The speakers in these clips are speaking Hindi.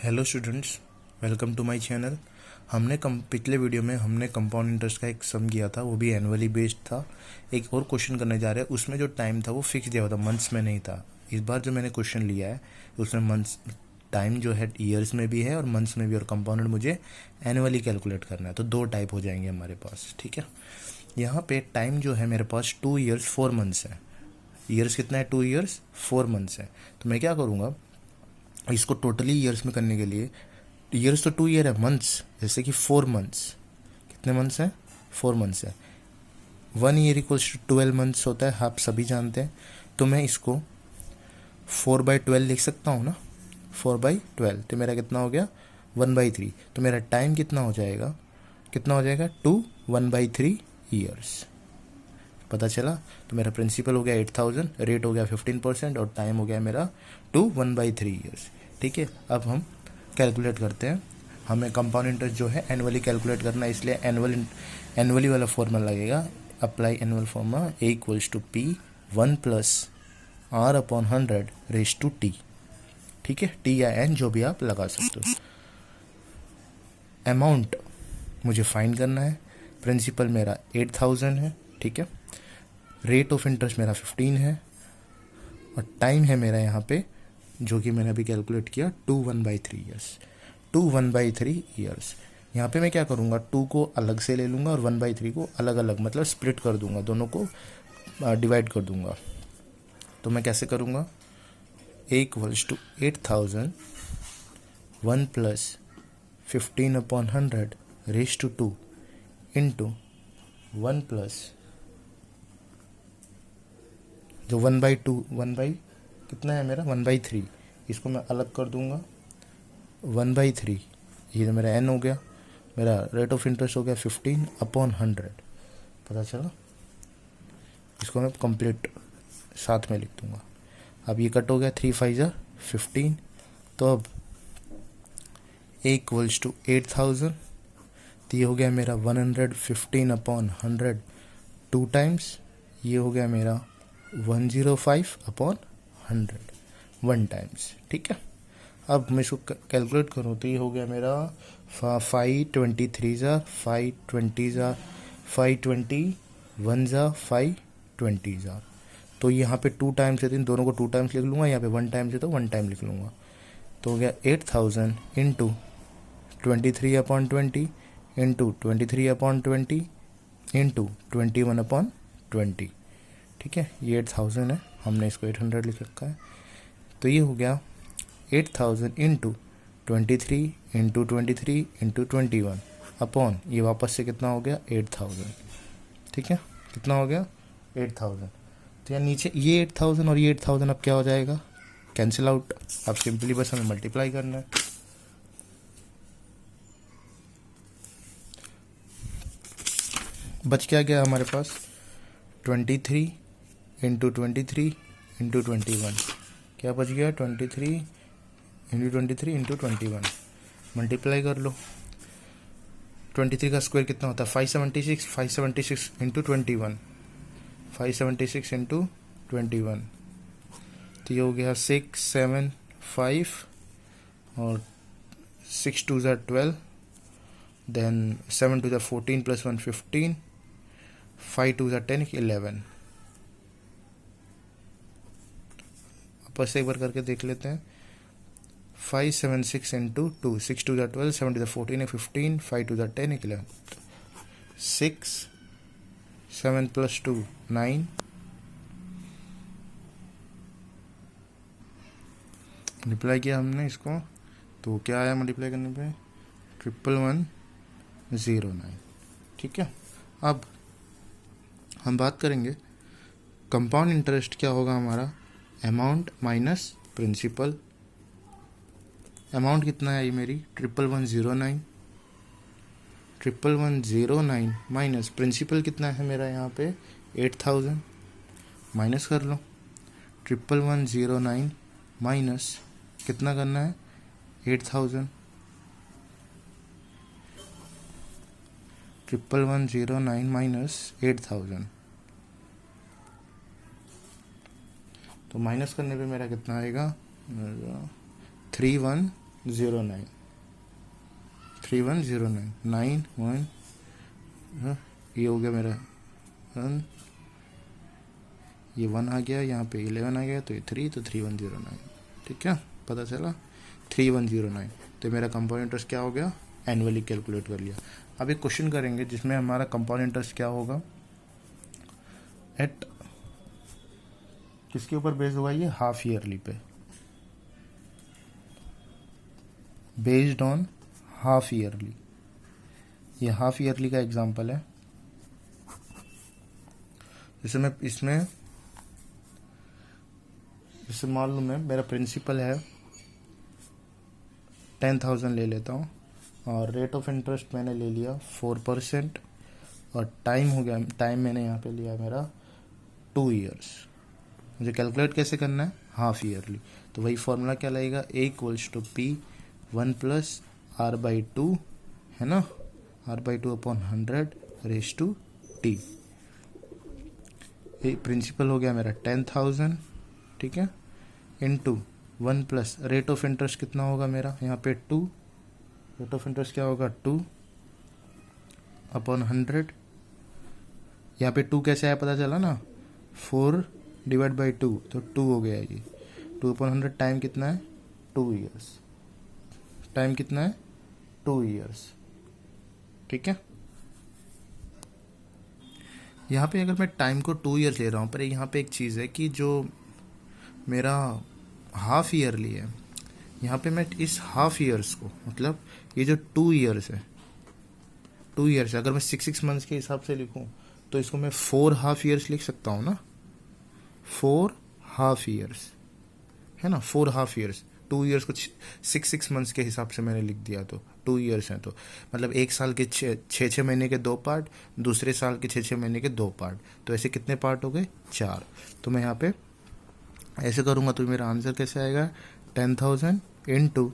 Hello students, welcome to my channel. हमने पिछले वीडियो में हमने कंपाउंड इंटरेस्ट का एक सम किया था, वो भी एनुअली बेस्ड था। एक और क्वेश्चन करने जा रहे हैं, उसमें जो टाइम था वो फिक्स दिया हुआ था, मंथ्स में नहीं था। इस बार जो मैंने क्वेश्चन लिया है उसमें मंथ्स टाइम जो है ईयर्स में भी है और मंथ्स में भी, और कंपाउंड मुझे एनुअली कैलकुलेट करना है। तो दो टाइप हो जाएंगे हमारे पास, ठीक है। यहाँ पे टाइम जो है मेरे पास 2 ईयर्स 4 मंथ्स है। ईयर्स कितना है? 2 ईयर्स 4 मंथ्स है। तो मैं क्या करूँगा, इसको टोटली ईयर्स में करने के लिए, ईयर्स तो 2 ईयर है, मंथ्स जैसे कि 4 मंथ्स, कितने मंथ्स हैं? 4 मंथ्स है। 1 ईयर इक्वल्स टू 12 मंथ्स होता है, आप सभी जानते हैं। तो मैं इसको 4/12 लिख सकता हूँ ना, 4/12। तो मेरा कितना हो गया? 1/3। तो मेरा टाइम कितना हो जाएगा? कितना हो जाएगा? 1/3 ईयर्स। पता चला? तो मेरा प्रिंसिपल हो गया 8000, रेट हो गया 15% और टाइम हो गया मेरा 1/3 ईयर्स। ठीक है, अब हम कैलकुलेट करते हैं। हमें कंपाउंड इंटरेस्ट जो है एनुअली कैलकुलेट करना है, इसलिए एनुअली वाला फॉर्मूला लगेगा। Apply annual formula A = P1+R/100 ठीक है, T या N जो भी आप लगा सकते हो। अमाउंट मुझे फाइंड करना है। प्रिंसिपल मेरा 8000 है, ठीक है। रेट ऑफ इंटरेस्ट मेरा 15 है और टाइम है मेरा यहाँ पे, जो कि मैंने अभी कैलकुलेट किया, 1/3 ईयर्स। 1/3 ईयर्स। यहाँ पे मैं क्या करूँगा, 2 को अलग से ले लूँगा और 1/3 को अलग अलग, मतलब स्प्लिट कर दूँगा, दोनों को डिवाइड कर दूँगा। तो मैं कैसे करूँगा, A = 8000 1+15/100 इंटू 1+ जो 1/2, 1/ कितना है मेरा? 1/3। इसको मैं अलग कर दूंगा, 1/3। ये तो मेरा n हो गया। मेरा रेट ऑफ इंटरेस्ट हो गया 15/100। पता चला? इसको मैं कंप्लीट साथ में लिख दूंगा। अब ये कट हो गया, 3 5 ज़ा 15। तो अब A = 8000, तो ये हो गया मेरा 115/100 2 टाइम्स। ये हो गया मेरा 105/100 1 टाइम्स, ठीक है। अब मैं इसको कैलकुलेट करूँ तो ये हो गया मेरा 523 ज़ा 520 ज़ा 521 ज़ा 520 ज़ा। तो यहाँ पे 2 टाइम्स है, तो इन दोनों को 2 टाइम्स लिख लूँगा। यहाँ पे 1 टाइम्स है तो 1 टाइम लिख लूँगा। तो हो गया 8000 इंटू 23/20 इंटू 23/20 इंटू 21/20, ठीक है। ये 8000 है, हमने इसको 800 लिख रखा है। तो ये हो गया 8000 इंटू 23 इंटू 23 इंटू 21 अपॉन, ये वापस से कितना हो गया? 8000, ठीक है। कितना हो गया? 8000। तो यार नीचे ये 8000 और ये 8000 अब क्या हो जाएगा? Cancel out. अब सिंपली बस हमें मल्टीप्लाई करना है। बच क्या गया हमारे पास? 23 इंटू 23 इंटू 21। क्या बच गया? 23 इंटू 23 इंटू 21। मल्टीप्लाई कर लो। 23 का स्क्वायर कितना होता है? 576। 576 इंटू 21, 576 इंटू 21। तो ये हो गया 675 और 6 2 ज़ा 12, देन 7 2 ज़ा 14 + 1 15, 5 2 ज़ा 10 11। वापस से एक बार करके देख लेते हैं। 576 इंटू 2, 6 2 ज़ा 12, 7 2 ज़ा 14 15, 5 2 ज़ा 10 11, 6 7 + 2 9। मल्टीप्लाई किया हमने इसको, तो क्या आया मल्टीप्लाई करने पे? 11109, ठीक है। अब हम बात करेंगे कंपाउंड इंटरेस्ट क्या होगा हमारा, अमाउंट माइनस प्रिंसिपल। अमाउंट कितना है? ये मेरी 11109, 11109 माइनस प्रिंसिपल कितना है मेरा यहाँ पे? 8000। माइनस कर लो। 11109 माइनस कितना करना है? 8000। 11109 माइनस 8000, तो माइनस करने पे मेरा कितना आएगा? 31 3109 3109 9 1, ये हो गया मेरा 1, ये 1 आ गया, यहाँ पे 11 आ गया, तो ये 3, तो 3109। ठीक है, पता चला 3109। तो मेरा कंपाउंड इंटरेस्ट क्या हो गया, एनुअली कैलकुलेट कर लिया। अब एक क्वेश्चन करेंगे जिसमें हमारा कंपाउंड इंटरेस्ट क्या होगा, एट किसके ऊपर बेस्ड होगा, ये हाफ ईयरली पे, बेस्ड ऑन हाफ ईयरली। ये हाफ ईयरली का एग्जांपल है। जैसे मैं इसमें, जैसे मान लो मेरा प्रिंसिपल है 10,000 ले लेता हूँ, और रेट ऑफ इंटरेस्ट मैंने ले लिया 4%, और टाइम हो गया, टाइम मैंने यहाँ पे लिया मेरा 2 ईयर्स। मुझे कैलकुलेट कैसे करना है, हाफ ईयरली। तो वही फॉर्मूला क्या लगेगा, A=P1+R/2, है ना, R/2/100 ये प्रिंसिपल हो गया मेरा 10,000, ठीक है, into 1 plus rate of interest कितना होगा मेरा यहाँ पे 2, रेट ऑफ इंटरेस्ट क्या होगा 2/100। यहाँ पे 2 कैसे आया पता चला ना, 4/2, तो 2 हो गया ये 2/100। टाइम कितना है 2 ईयर्स, टाइम कितना है 2 ईयर्स। ठीक है, यहाँ पे अगर मैं टाइम को 2 ईयर्स ले रहा हूँ, पर यहाँ पे एक चीज़ है कि जो मेरा हाफ ईयरली है, यहाँ पे मैं इस हाफ ईयर्स को, मतलब ये जो 2 ईयर्स है, 2 ईयर्स है, अगर मैं 6 मंथ्स के हिसाब से लिखूँ तो इसको मैं 4 हाफ ईयर्स लिख सकता हूँ ना, 4 हाफ ईयर्स, है ना, 4 हाफ ईयर्स। 2 ईयर्स को 6 मंथ्स के हिसाब से मैंने लिख दिया, तो 2 ईयर्स हैं, तो मतलब एक साल के 6 महीने के 2 पार्ट, दूसरे साल के 6 महीने के 2 पार्ट, तो ऐसे कितने पार्ट हो गए 4। तो मैं यहाँ पे ऐसे करूँगा तो मेरा आंसर कैसे आएगा, 10,000 इंटू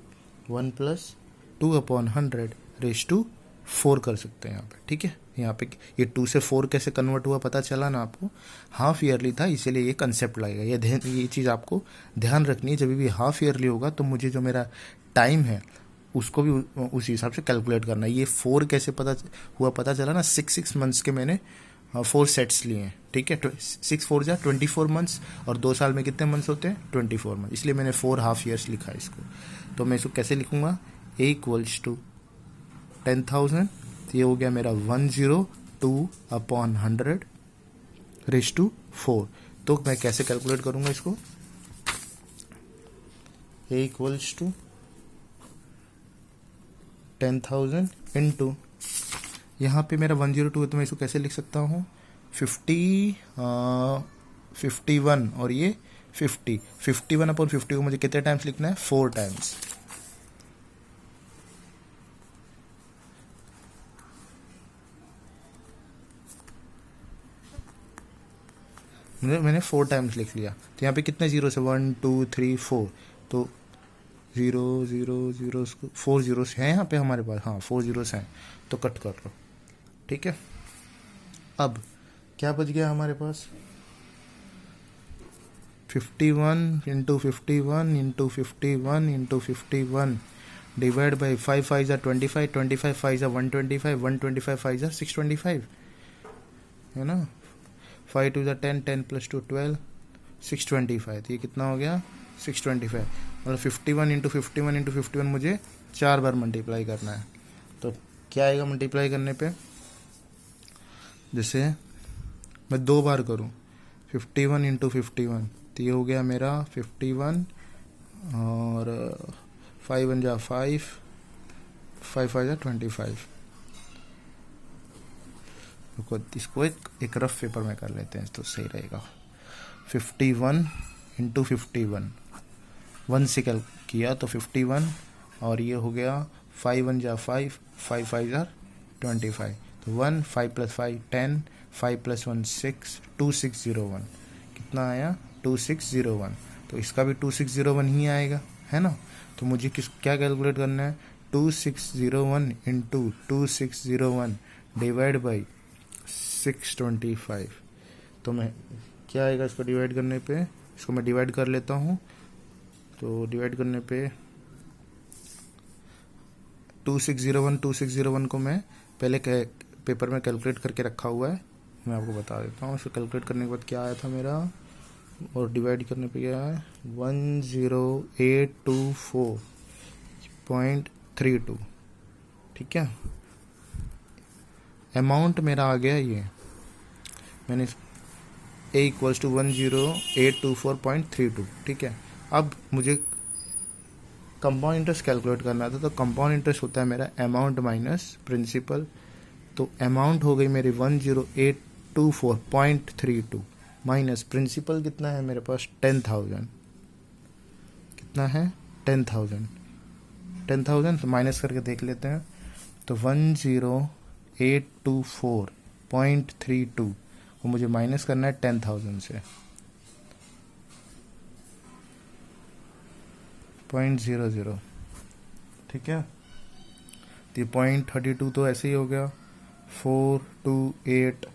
1 प्लस 2/100 कर सकते हैं यहाँ पे। ठीक है, यहाँ पे ये 2 से 4 कैसे कन्वर्ट हुआ पता चला ना आपको, हाफ ईयरली था, इसीलिए ये कंसेप्ट लगेगा। ये चीज़ आपको ध्यान रखनी है, जब भी हाफ ईयरली होगा तो मुझे जो मेरा टाइम है उसको भी उसी हिसाब से कैलकुलेट करना है। ये 4 कैसे पता चला ना, 6 मंथ्स के मैंने 4 सेट्स लिए हैं। ठीक है, 6 4 जा 24 मंथ्स, और 2 साल में कितने मंथ्स होते हैं 24 मंथ, इसलिए मैंने 4 हाफ ईयर्स लिखा है इसको। तो मैं इसको कैसे लिखूंगा, A=10,000, ये हो गया मेरा 102/100 तो मैं कैसे कैलकुलेट करूंगा इसको, A=10,000 इंटू, यहाँ पे मेरा 102 है तो मैं इसको कैसे लिख सकता हूँ 51, और ये 51/50 को मुझे कितने टाइम्स लिखना है, 4 टाइम्स। मैंने 4 टाइम्स लिख लिया, तो यहाँ पे कितने जीरो से 1 2 3 4, तो 0 0 0 4 जीरोस हैं यहाँ पे हमारे पास, हाँ 4 जीरोस हैं, तो कट कर लो। ठीक है, अब क्या बच गया हमारे पास, 51 into 51 into 51 into 51 divide by 5 5 25, 25 5 125, 125 5 625, है ना, 5 2 10, 10 + 2 12, 625, तो ये कितना हो गया 625। मतलब 51 इंटू 51 इंटू 51 मुझे 4 बार मल्टीप्लाई करना है। तो क्या आएगा मल्टीप्लाई करने पे, जैसे मैं 2 बार करूँ 51 इंटू 51, तो ये हो गया मेरा 51, और 5 1 जा 5, 5 5 जा 25। इसको एक रफ पेपर में कर लेते हैं तो सही रहेगा। 51 इंटू 51, 1 से कैल किया तो 51, और ये हो गया 5 1 जा 5, 5 5 जा 25, तो 1 5 + 5 10, 5 + 1 6, 2601, कितना आया 2601। तो इसका भी 2601 ही आएगा, है ना। तो मुझे क्या कैलकुलेट करना है, 2601 इंटू 2601 डिवाइड बाई 625। तो मैं क्या आएगा इसको डिवाइड करने पे, इसको मैं डिवाइड कर लेता हूँ। तो डिवाइड करने पे 2601 को मैं पहले पेपर में कैलकुलेट करके रखा हुआ है, मैं आपको बता देता हूँ। फिर कैलकुलेट करने के बाद क्या आया था मेरा, और डिवाइड करने पे क्या है 10824.32, ठीक है। अमाउंट मेरा आ गया ये, मैंने A = 10824.32, ठीक है। अब मुझे कंपाउंड इंटरेस्ट कैलकुलेट करना था, तो कंपाउंड इंटरेस्ट होता है मेरा अमाउंट माइनस प्रिंसिपल। तो अमाउंट हो गई मेरी 10824.32 माइनस प्रिंसिपल कितना है मेरे पास 10,000, कितना है 10,000 तो माइनस करके देख लेते हैं। तो 10824.32 को मुझे माइनस करना है 10,000 से, 0.00, ठीक है। तो 0.32 तो ऐसे ही हो गया, 428,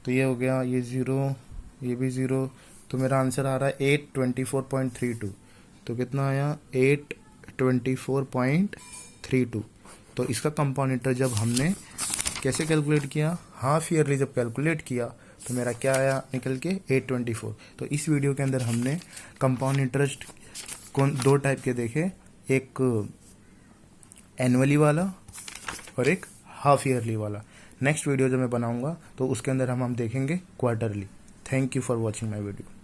तो ये हो गया, ये 0, ये भी 0, तो मेरा आंसर आ रहा है 824.32। तो कितना आया 824.32। तो इसका कंपाउंड इंटरेस्ट जब हमने कैसे कैलकुलेट किया, हाफ ईयरली जब कैलकुलेट किया, तो मेरा क्या आया निकल के 824। तो इस वीडियो के अंदर हमने कंपाउंड इंटरेस्ट कौन दो टाइप के देखे, एक एनुअली वाला और एक हाफ ईयरली वाला। नेक्स्ट वीडियो जब मैं बनाऊंगा तो उसके अंदर हम देखेंगे quarterly. Thank you for watching my video.